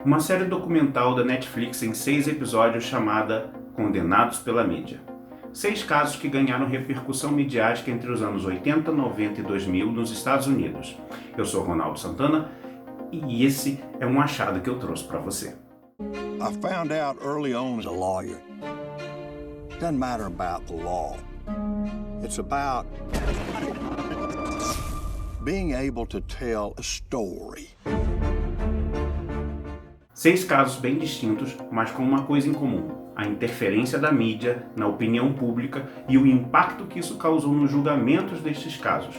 Uma série documental da Netflix em 6 episódios chamada Condenados pela Mídia. 6 casos que ganharam repercussão midiática entre os anos 80, 90 e 2000 nos Estados Unidos. Eu sou Ronaldo Santana e esse é um achado que eu trouxe para você. I found out early on as a lawyer. Doesn't matter about the law. It's about being able to tell a story. 6 casos bem distintos, mas com uma coisa em comum: a interferência da mídia na opinião pública e o impacto que isso causou nos julgamentos destes casos.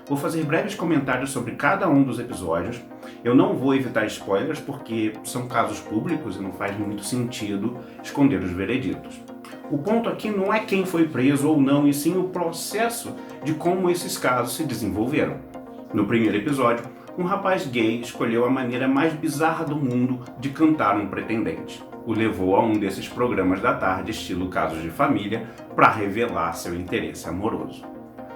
Vou fazer breves comentários sobre cada um dos episódios. Eu não vou evitar spoilers porque são casos públicos e não faz muito sentido esconder os vereditos. O ponto aqui não é quem foi preso ou não, e sim o processo de como esses casos se desenvolveram. No primeiro episódio, um rapaz gay escolheu a maneira mais bizarra do mundo de cantar um pretendente. O levou a um desses programas da tarde, estilo Casos de Família, para revelar seu interesse amoroso.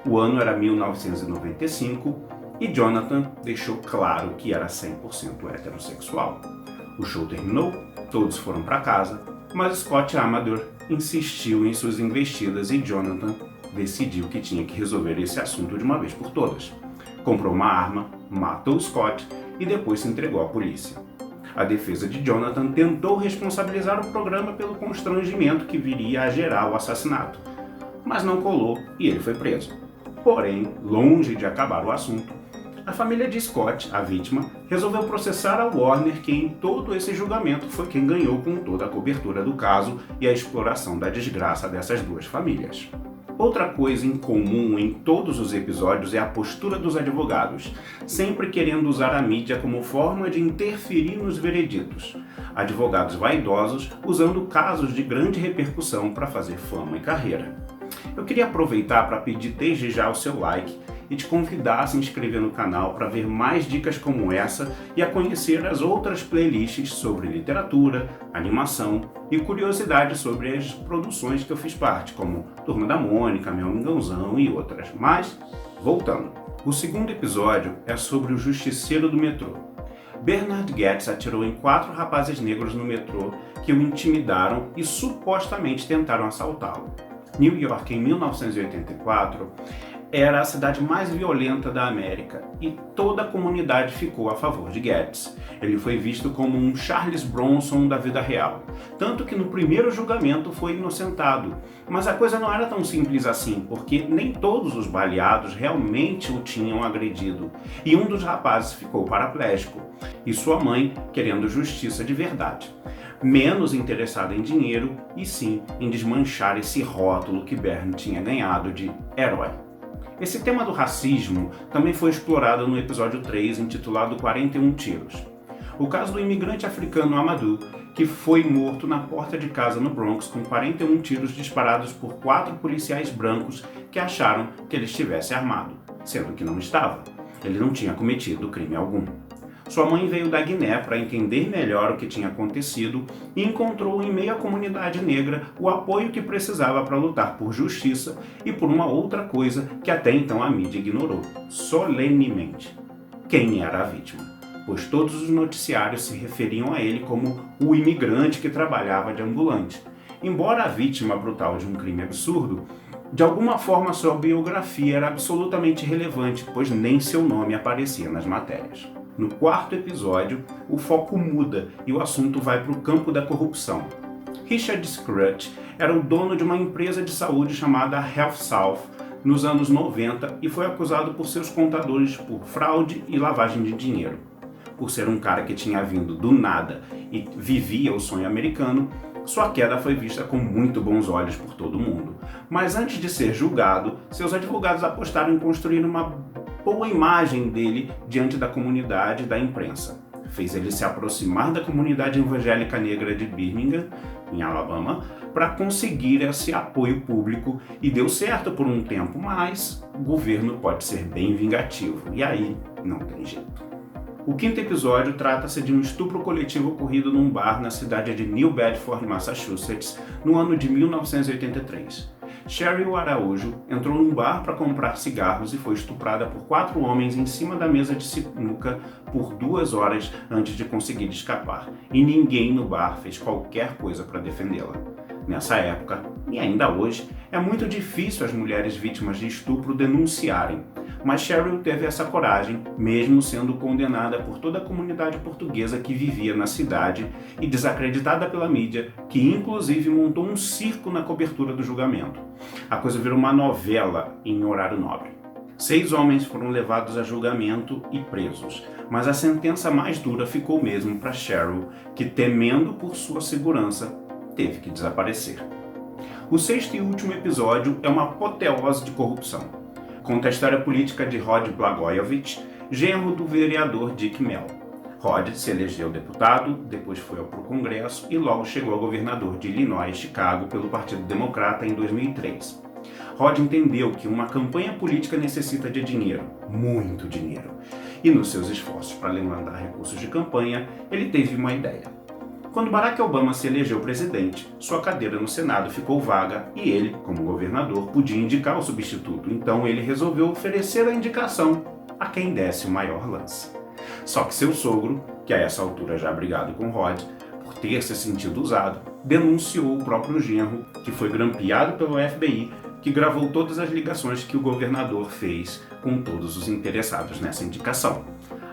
O ano era 1995 e Jonathan deixou claro que era 100% heterossexual. O show terminou, todos foram para casa, mas Scott Amador insistiu em suas investidas e Jonathan decidiu que tinha que resolver esse assunto de uma vez por todas. Comprou uma arma, matou Scott e depois se entregou à polícia. A defesa de Jonathan tentou responsabilizar o programa pelo constrangimento que viria a gerar o assassinato, mas não colou e ele foi preso. Porém, longe de acabar o assunto, a família de Scott, a vítima, resolveu processar a Warner, que em todo esse julgamento foi quem ganhou com toda a cobertura do caso e a exploração da desgraça dessas duas famílias. Outra coisa em comum em todos os episódios é a postura dos advogados, sempre querendo usar a mídia como forma de interferir nos vereditos. Advogados vaidosos usando casos de grande repercussão para fazer fama e carreira. Eu queria aproveitar para pedir desde já o seu like e te convidar a se inscrever no canal para ver mais dicas como essa e a conhecer as outras playlists sobre literatura, animação e curiosidades sobre as produções que eu fiz parte, como Turma da Mônica, Meu Amigãozão e outras. Mas, voltando. O segundo episódio é sobre o justiceiro do metrô. Bernard Goetz atirou em 4 rapazes negros no metrô que o intimidaram e supostamente tentaram assaltá-lo. New York, em 1984, era a cidade mais violenta da América e toda a comunidade ficou a favor de Goetz. Ele foi visto como um Charles Bronson da vida real, tanto que no primeiro julgamento foi inocentado. Mas a coisa não era tão simples assim, porque nem todos os baleados realmente o tinham agredido, e um dos rapazes ficou paraplégico, e sua mãe querendo justiça de verdade. Menos interessada em dinheiro e sim em desmanchar esse rótulo que Bern tinha ganhado de herói. Esse tema do racismo também foi explorado no episódio 3, intitulado 41 Tiros. O caso do imigrante africano Amadou, que foi morto na porta de casa no Bronx com 41 tiros disparados por 4 policiais brancos que acharam que ele estivesse armado, sendo que não estava. Ele não tinha cometido crime algum. Sua mãe veio da Guiné para entender melhor o que tinha acontecido e encontrou em meio à comunidade negra o apoio que precisava para lutar por justiça e por uma outra coisa que até então a mídia ignorou, solenemente: quem era a vítima, pois todos os noticiários se referiam a ele como o imigrante que trabalhava de ambulante. Embora a vítima brutal de um crime absurdo, de alguma forma sua biografia era absolutamente irrelevante, pois nem seu nome aparecia nas matérias. No quarto episódio, o foco muda e o assunto vai para o campo da corrupção. Richard Scrutch era o dono de uma empresa de saúde chamada Health South nos anos 90 e foi acusado por seus contadores por fraude e lavagem de dinheiro. Por ser um cara que tinha vindo do nada e vivia o sonho americano, sua queda foi vista com muito bons olhos por todo mundo. Mas antes de ser julgado, seus advogados apostaram em construir uma boa imagem dele diante da comunidade e da imprensa. Fez ele se aproximar da comunidade evangélica negra de Birmingham, em Alabama, para conseguir esse apoio público, e deu certo por um tempo, mas o governo pode ser bem vingativo, e aí não tem jeito. O quinto episódio trata-se de um estupro coletivo ocorrido num bar na cidade de New Bedford, Massachusetts, no ano de 1983. Cheryl Araújo entrou num bar para comprar cigarros e foi estuprada por 4 homens em cima da mesa de sinuca por 2 horas antes de conseguir escapar. E ninguém no bar fez qualquer coisa para defendê-la. Nessa época, e ainda hoje, é muito difícil as mulheres vítimas de estupro denunciarem. Mas Cheryl teve essa coragem, mesmo sendo condenada por toda a comunidade portuguesa que vivia na cidade e desacreditada pela mídia, que inclusive montou um circo na cobertura do julgamento. A coisa virou uma novela em horário nobre. 6 homens foram levados a julgamento e presos, mas a sentença mais dura ficou mesmo para Cheryl, que, temendo por sua segurança, teve que desaparecer. O 6º e último episódio é uma apoteose de corrupção. Conta a história política de Rod Blagojevich, genro do vereador Dick Mel. Rod se elegeu deputado, depois foi ao Congresso e logo chegou a governador de Illinois, Chicago, pelo Partido Democrata em 2003. Rod entendeu que uma campanha política necessita de dinheiro, muito dinheiro, e nos seus esforços para levantar recursos de campanha, ele teve uma ideia. Quando Barack Obama se elegeu presidente, sua cadeira no Senado ficou vaga e ele, como governador, podia indicar o substituto. Então ele resolveu oferecer a indicação a quem desse o maior lance. Só que seu sogro, que a essa altura já brigado com Rod, por ter se sentido usado, denunciou o próprio genro, que foi grampeado pelo FBI, que gravou todas as ligações que o governador fez com todos os interessados nessa indicação.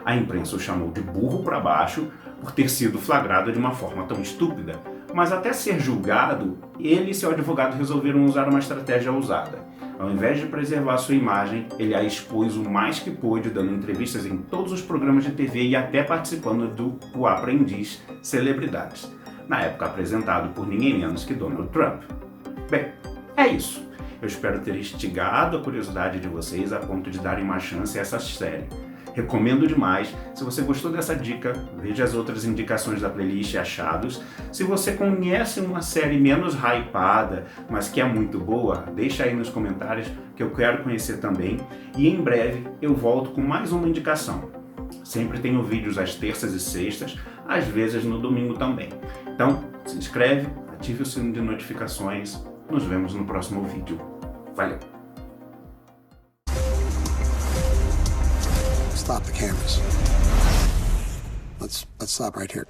A imprensa o chamou de burro para baixo por ter sido flagrado de uma forma tão estúpida, mas até ser julgado, ele e seu advogado resolveram usar uma estratégia ousada. Ao invés de preservar sua imagem, ele a expôs o mais que pôde, dando entrevistas em todos os programas de TV e até participando do O Aprendiz Celebridades, na época apresentado por ninguém menos que Donald Trump. Bem, é isso. Eu espero ter instigado a curiosidade de vocês a ponto de darem uma chance a essa série. Recomendo demais. Se você gostou dessa dica, veja as outras indicações da playlist Achados. Se você conhece uma série menos hypada, mas que é muito boa, deixa aí nos comentários que eu quero conhecer também. E em breve eu volto com mais uma indicação. Sempre tenho vídeos às terças e sextas, às vezes no domingo também. Então, se inscreve, ative o sino de notificações. Nos vemos no próximo vídeo. Valeu! Stop the cameras. Let's stop right here.